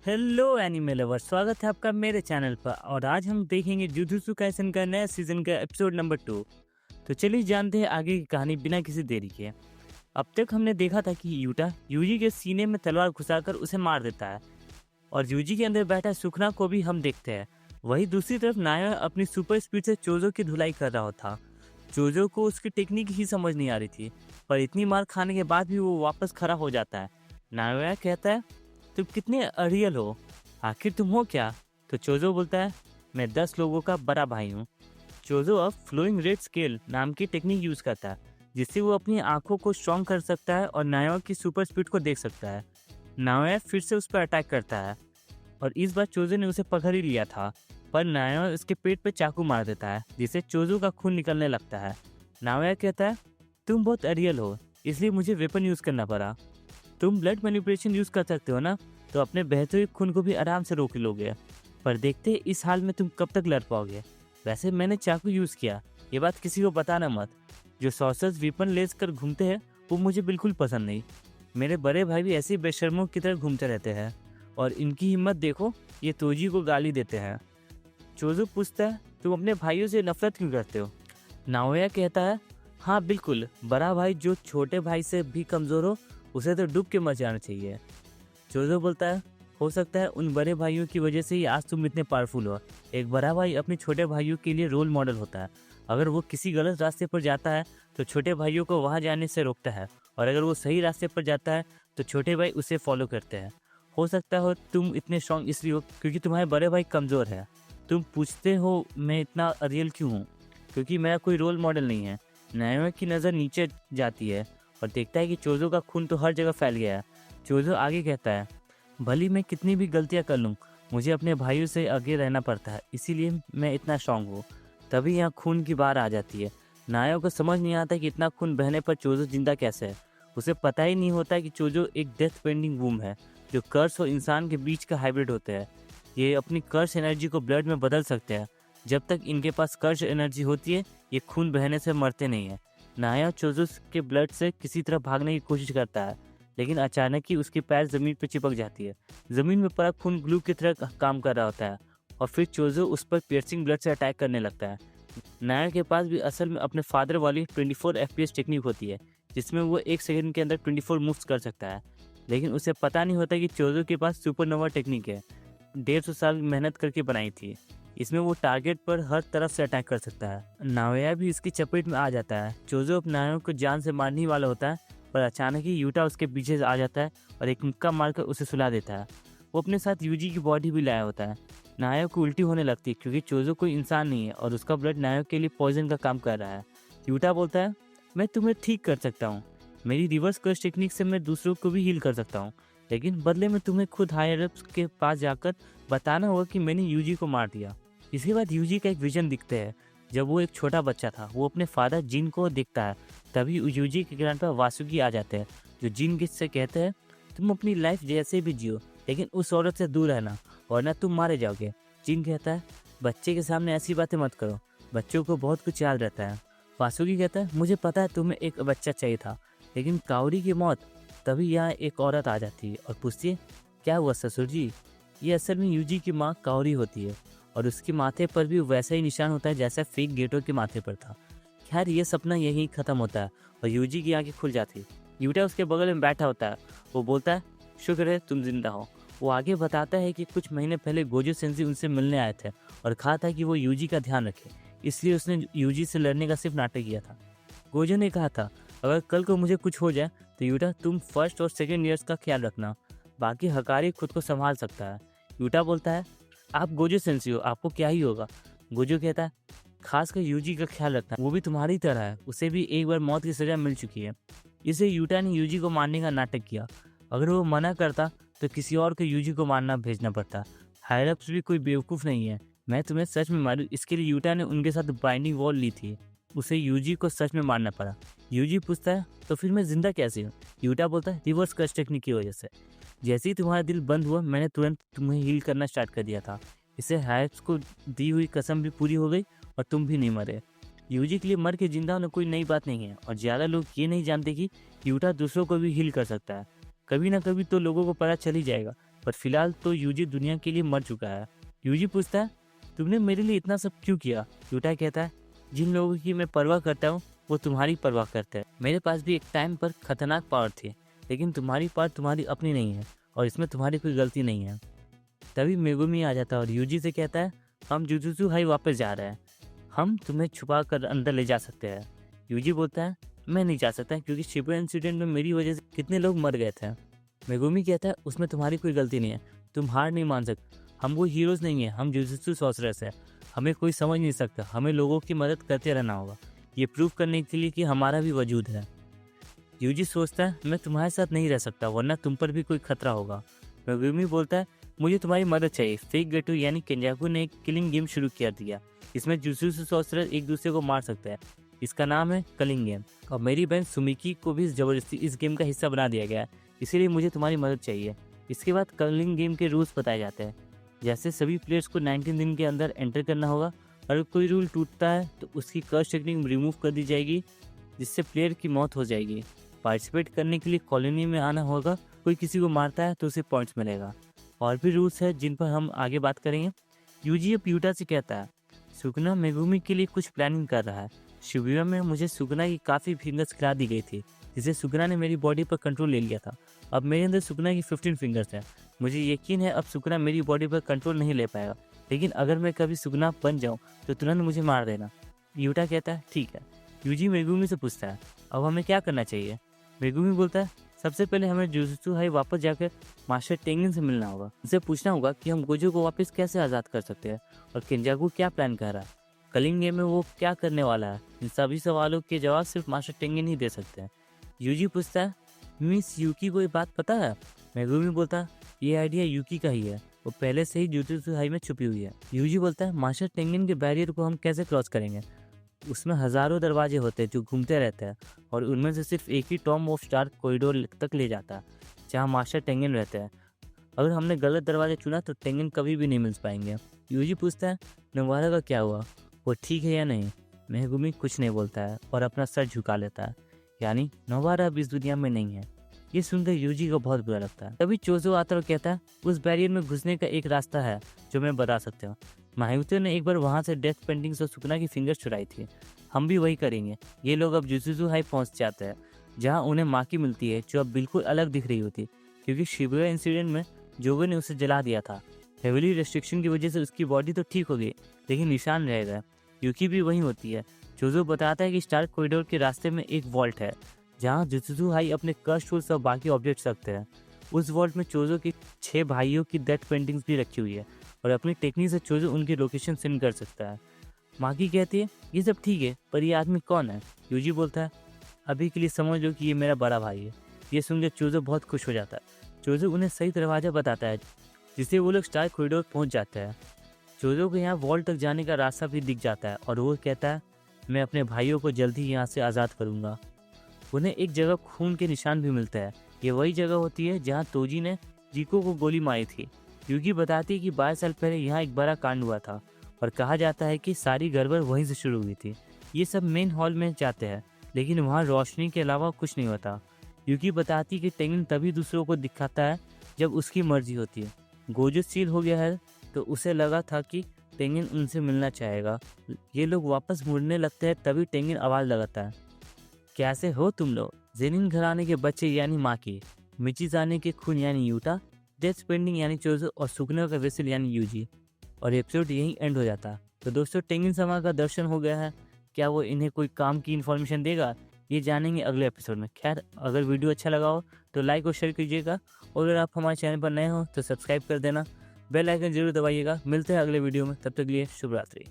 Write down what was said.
Hello anime lover, स्वागत है आपका मेरे चैनल पर। और आज हम देखेंगे जुजुत्सु काइसेन का नया सीजन का एपिसोड नंबर 2। तो चलिए जानते हैं आगे की कहानी बिना किसी देरी के। अब तक हमने देखा था कि यूटा यूजी के सीने में तलवार घुसाकर उसे मार देता है और यूजी के अंदर बैठा सुखना को भी हम देखते हैं। वहीं दूसरी तरफ नाया अपनी सुपर स्पीड से चोजो की धुलाई कर रहा था। चोजो को उसकी टेक्निक ही समझ नहीं आ रही थी, पर इतनी मार खाने के बाद भी वो वापस खड़ा हो जाता है। नाया कहता है, तुम कितने अड़ियल हो, आखिर तुम हो क्या? तो चोजो बोलता है, मैं 10 लोगों का बड़ा भाई हूँ। चोजो अब फ्लोइंग रेड स्केल नाम की टेक्निक यूज करता है, जिससे वो अपनी आंखों को स्ट्रॉन्ग कर सकता है और नाया की सुपर स्पीड को देख सकता है। नाया फिर से उस पर अटैक करता है और इस बार चोजो ने उसे पकड़ ही लिया था, पर नाया उसके पेट पे चाकू मार देता है, जिससे चोजो का खून निकलने लगता है। नाया कहता है, तुम बहुत अड़ियल हो, इसलिए मुझे वेपन यूज करना पड़ा। तुम ब्लड मैनिपुलेशन यूज कर सकते हो ना, तो अपने बहते हुए खून को भी आराम से रोक लोगे, पर देखते इस हाल में तुम कब तक लड़ पाओगे। वैसे मैंने चाकू यूज किया, ये बात किसी को बताना मत। जो सॉर्सर्स वेपन लेस कर घूमते हैं वो मुझे बिल्कुल पसंद नहीं। मेरे बड़े भाई भी ऐसे ही बेशर्मों की तरह घूमते रहते हैं और इनकी हिम्मत देखो, ये तोजी को गाली देते हैं। चोजो पूछता है, तुम अपने भाइयों से नफरत क्यों करते हो? नाओया कहता है, हाँ बिल्कुल, बड़ा भाई जो छोटे भाई से भी कमज़ोर हो उसे तो डूब के मर जाना चाहिए। चोजो बोलता है, हो सकता है उन बड़े भाइयों की वजह से ही आज तुम इतने पावरफुल हो। एक बड़ा भाई अपने छोटे भाइयों के लिए रोल मॉडल होता है। अगर वो किसी गलत रास्ते पर जाता है तो छोटे भाइयों को वहाँ जाने से रोकता है, और अगर वो सही रास्ते पर जाता है तो छोटे भाई उसे फॉलो करते हैं। हो सकता हो तुम इतने स्ट्रॉन्ग इसलिए हो क्योंकि तुम्हारे बड़े भाई कमज़ोर है। तुम पूछते हो मैं इतना रियल क्यों हूँ? क्योंकि मेरा कोई रोल मॉडल नहीं है। नायोमी की नज़र नीचे जाती है और देखता है कि चोजो का खून तो हर जगह फैल गया है। चोजो आगे कहता है, भली मैं कितनी भी गलतियां कर लूँ, मुझे अपने भाइयों से आगे रहना पड़ता है, इसीलिए मैं इतना स्ट्रांग हूँ। तभी यहाँ खून की बाढ़ आ जाती है। नाया को समझ नहीं आता कि इतना खून बहने पर चोजो जिंदा कैसे है। उसे पता ही नहीं होता कि चोजो एक डेथ पेंडिंग वूम है, जो कर्स और इंसान के बीच का हाइब्रिड होते हैं। ये अपनी कर्स एनर्जी को ब्लड में बदल सकते हैं। जब तक इनके पास कर्स एनर्जी होती है, ये खून बहने से मरते नहीं है। नाया चोजो के ब्लड से किसी तरह भागने की कोशिश करता है, लेकिन अचानक ही उसकी पैर ज़मीन पर चिपक जाती है। ज़मीन में पड़ा खून ग्लू की तरह काम कर रहा होता है और फिर चोजो उस पर पियर्सिंग ब्लड से अटैक करने लगता है। नायर के पास भी असल में अपने फादर वाली 24 FPS टेक्निक होती है, जिसमें वो 1 सेकंड के अंदर 24 मूव्स कर सकता है। लेकिन उसे पता नहीं होता कि चोजो के पास सुपरनोवा टेक्निक है, 150 साल मेहनत करके बनाई थी। इसमें वो टारगेट पर हर तरफ से अटैक कर सकता है। नाओया भी इसकी चपेट में आ जाता है। चोजो अब नायो को जान से मारने ही वाला होता है, पर अचानक ही यूटा उसके पीछे से आ जाता है और एक मुक्का मारकर उसे सुला देता है। वो अपने साथ यूजी की बॉडी भी लाया होता है। नायो को उल्टी होने लगती है क्योंकि चोजो कोई इंसान नहीं है और उसका ब्लड नायो के लिए पॉइजन का काम कर रहा है। यूटा बोलता है, मैं तुम्हें ठीक कर सकता हूँ, मेरी रिवर्स कर्स टेक्निक से मैं दूसरों को भी हील कर सकता हूँ, लेकिन बदले में तुम्हें खुद हायर अप्स के पास जाकर बताना होगा कि मैंने यूजी को मार दिया। इसके बाद यूजी का एक विजन दिखता है। जब वो एक छोटा बच्चा था, वो अपने फादर जिन को दिखता है। तभी यूजी के ग्रैंडपा वासुकी आ जाते हैं, जो जिन से कहते हैं, तुम अपनी लाइफ जैसे भी जियो, लेकिन उस औरत से दूर रहना वरना तुम मारे जाओगे। जिन कहता है, बच्चे के सामने ऐसी बातें मत करो, बच्चों को बहुत कुछ याद रहता है। वासुकी कहता है, मुझे पता है तुम्हें एक बच्चा चाहिए था, लेकिन काउरी की मौत। तभी यहाँ एक औरत आ जाती है और पूछती है, क्या हुआ ससुर जी? ये असल में यूजी की माँ काउरी होती है और उसके माथे पर भी वैसा ही निशान होता है जैसा फेक गेटो के माथे पर था। खैर ये सपना यहीं ख़त्म होता है और यूजी की आंखें खुल जाती है। यूटा उसके बगल में बैठा होता है। वो बोलता है, शुक्र है तुम जिंदा हो। वो आगे बताता है कि कुछ महीने पहले गोजो सेंसी उनसे मिलने आए थे और कहा था कि वो यूजी का ध्यान रखे, इसलिए उसने यूजी से लड़ने का सिर्फ नाटक किया था। गोजो ने कहा था, अगर कल को मुझे कुछ हो जाए तो यूटा तुम फर्स्ट और सेकेंड ईयर्स का ख्याल रखना, बाकी हकारी खुद को संभाल सकता है। यूटा बोलता है, आप गोजो सेंसी हो, आपको क्या ही होगा। गोजो कहता है, खासकर यूजी का ख्याल रखना, वो भी तुम्हारी तरह है, उसे भी एक बार मौत की सजा मिल चुकी है। इसे यूटा ने यूजी को मारने का नाटक किया। अगर वो मना करता तो किसी और को यूजी को मारना भेजना पड़ता। हायरअप्स भी कोई बेवकूफ़ नहीं है, मैं तुम्हें सच में मारूं, इसके लिए यूटा ने उनके साथ बाइंडिंग वॉल ली थी। उसे यूजी को सच में मारना पड़ा। यूजी पूछता है, तो फिर मैं जिंदा कैसे हूँ? यूटा बोलता है, रिवर्स कर्स टेक्निक की वजह से। जैसे ही तुम्हारा दिल बंद हुआ, मैंने तुरंत तुम्हें हील करना स्टार्ट कर दिया था। इससे हायरअप्स को दी हुई कसम भी पूरी हो गई और तुम भी नहीं मरे। यूजी के लिए मर के जिंदा होना कोई नई बात नहीं है और ज़्यादा लोग ये नहीं जानते कि यूटा दूसरों को भी हील कर सकता है। कभी ना कभी तो लोगों को पता चल ही जाएगा, पर फिलहाल तो यूजी दुनिया के लिए मर चुका है। यूजी पूछता है, तुमने मेरे लिए इतना सब क्यों किया? यूटा कहता है, जिन लोगों की मैं परवाह करता हूँ वो तुम्हारी परवाह करते हैं। मेरे पास भी एक टाइम पर खतरनाक पावर थी, लेकिन तुम्हारी पावर तुम्हारी अपनी नहीं है और इसमें तुम्हारी कोई गलती नहीं है। तभी मेगुमी आ जाता है और यूजी से कहता है, हम जुजुत्सु हाई वापस जा रहे हैं, हम तुम्हें छुपा कर अंदर ले जा सकते हैं। यूजी बोलता है, मैं नहीं जा सकता क्योंकि शिबुया इंसिडेंट में मेरी वजह से कितने लोग मर गए थे। मेगुमी कहता है, उसमें तुम्हारी कोई गलती नहीं है, तुम हार नहीं मान सकते। हम वो हीरोज़ नहीं है, हम जुजुत्सु सॉर्सरर्स है, हमें कोई समझ नहीं सकता, हमें लोगों की मदद करते रहना होगा, ये प्रूव करने के लिए कि हमारा भी वजूद है। यूजी सोचता है, मैं तुम्हारे साथ नहीं रह सकता वरना तुम पर भी कोई खतरा होगा। मेगुमी बोलता है, मुझे तुम्हारी मदद चाहिए। फेक गेटो यानी केंजाकू ने एक किलिंग गेम शुरू कर दिया, इसमें जुजुत्सु सॉर्सरर एक दूसरे को मार सकते हैं। इसका नाम है कलिंग गेम और मेरी बहन सुमिकी को भी ज़बरदस्ती इस गेम का हिस्सा बना दिया गया है, इसीलिए मुझे तुम्हारी मदद चाहिए। इसके बाद कलिंग गेम के रूल्स बताए जाते हैं, जैसे सभी प्लेयर्स को 19 दिन के अंदर एंटर करना होगा। अगर कोई रूल टूटता है तो उसकी कर्स टेक्निक रिमूव कर दी जाएगी, जिससे प्लेयर की मौत हो जाएगी। पार्टिसिपेट करने के लिए कॉलोनी में आना होगा, कोई किसी को मारता है तो उसे पॉइंट्स मिलेगा। और भी रूल्स है जिन पर हम आगे बात करेंगे। यूजी अब यूटा से कहता है, सुगना मेगुमी के लिए कुछ प्लानिंग कर रहा है। शिबुया में मुझे सुगना की काफ़ी फिंगर्स खिला दी गई थी, जिससे सुगना ने मेरी बॉडी पर कंट्रोल ले लिया था। अब मेरे अंदर सुगना की 15 फिंगर्स हैं। मुझे यकीन है अब सुगना मेरी बॉडी पर कंट्रोल नहीं ले पाएगा, लेकिन अगर मैं कभी सुगना बन जाऊँ तो तुरंत मुझे मार देना। यूटा कहता है, ठीक है। यूजी मेगुमी से पूछता है, अब हमें क्या करना चाहिए? मेगुमी बोलता है, सबसे पहले हमें जुजुत्सु हाई वापस जाकर मास्टर टेंगिन से मिलना होगा। उनसे पूछना होगा कि हम गोजो को वापस कैसे आज़ाद कर सकते हैं और केंजाकू क्या प्लान कर रहा है, कलिंग गेम में वो क्या करने वाला है। इन सभी सवालों के जवाब सिर्फ मास्टर टेंगिन ही दे सकते हैं। यूजी पूछता है, मिस यूकी को ये बात पता है? मेगुमी बोलता है, ये आइडिया यूकी का ही है, वो पहले से ही जुजुत्सु हाई में छुपी हुई है। यूजी बोलता है, मास्टर टेंगिन के बैरियर को हम कैसे क्रॉस करेंगे? उसमें हज़ारों दरवाजे होते हैं जो घूमते रहते हैं और उनमें से सिर्फ एक ही टॉम ऑफ स्टार कॉरिडोर तक ले जाता है, जहाँ मास्टर टेंगिन रहते हैं। अगर हमने गलत दरवाजा चुना तो टेंगिन कभी भी नहीं मिल पाएंगे। यूजी पूछता है, नोवारा का क्या हुआ, वो ठीक है या नहीं? मेगुमी कुछ नहीं बोलता है और अपना सर झुका लेता है, यानी नोवारा अब इस दुनिया में नहीं है। ये सुनकर यूजी को बहुत बुरा लगता है। तभी चोजो आता और कहता है, उस बैरियर में घुसने का एक रास्ता है जो मैं बता सकता हूँ। माहिउते ने एक बार वहाँ से डेथ पेंटिंग्स और सुकना की फिंगर्स चुराई थी, हम भी वही करेंगे। ये लोग अब जुजुत्सु हाई पहुँच जाते हैं, जहाँ उन्हें माकी मिलती है जो अब बिल्कुल अलग दिख रही होती, क्योंकि शिबुया इंसिडेंट में जोगो ने उसे जला दिया था। हेविली रेस्ट्रिक्शन की वजह से उसकी बॉडी तो ठीक हो गई, लेकिन निशान रह गए। यूकी भी वहीं होती है। चोजो बताता है कि स्टार कॉरिडोर के रास्ते में एक वॉल्ट है, जहाँ जुजुत्सु हाई अपने कर्स टूल्स और बाकी ऑब्जेक्ट्स रखते हैं। उस वॉल्ट में चोजो की 6 भाइयों की डेथ पेंटिंग्स भी रखी हुई है और अपनी टेक्निक से चोजो उनकी लोकेशन सेंड कर सकता है। माकी कहती है, ये सब ठीक है, पर ये आदमी कौन है? यूजी बोलता है, अभी के लिए समझ लो कि ये मेरा बड़ा भाई है। ये सुनकर चोजो बहुत खुश हो जाता है। चोजो उन्हें सही दरवाज़ा बताता है, जिससे वो लोग स्टार कॉरिडोर पहुंच जाते हैं। चोजो को यहाँ वॉल्ट तक जाने का रास्ता भी दिख जाता है और वो कहता है, मैं अपने भाइयों को जल्दी ही यहाँ से आज़ाद करूँगा। उन्हें एक जगह खून के निशान भी मिलता है। ये वही जगह होती है जहाँ तोजी ने जीको को गोली मारी थी। यूगी बताती है कि 22 साल पहले यहाँ एक बड़ा कांड हुआ था और कहा जाता है कि सारी गड़बड़ वहीं से शुरू हुई थी। ये सब मेन हॉल में जाते हैं, लेकिन वहाँ रोशनी के अलावा कुछ नहीं होता। यूगी बताती है कि टेंगिन तभी दूसरों को दिखाता है जब उसकी मर्जी होती है। गोजो सील हो गया है तो उसे लगा था कि टेंगिन उनसे मिलना चाहेगा। ये लोग वापस मुड़ने लगते हैं, तभी टेंगिन आवाज़ लगाता है, कैसे हो तुम लोग? जेनिन घराने के बच्चे यानी माकी, मिचिजाने के खून यानी यूटा, डेथ पेंडिंग यानी चोजो और सुकना का वेसल यानी यूजी। और एपिसोड यहीं एंड हो जाता। तो दोस्तों, टेंगिन समा का दर्शन हो गया है, क्या वो इन्हें कोई काम की इन्फॉर्मेशन देगा? ये जानेंगे अगले एपिसोड में। खैर, अगर वीडियो अच्छा लगा हो तो लाइक और शेयर कीजिएगा और अगर आप हमारे चैनल पर नए हो तो सब्सक्राइब कर देना, बेल आइकन जरूर दबाइएगा। मिलते हैं अगले वीडियो में, तब तक के लिए शुभ रात्रि।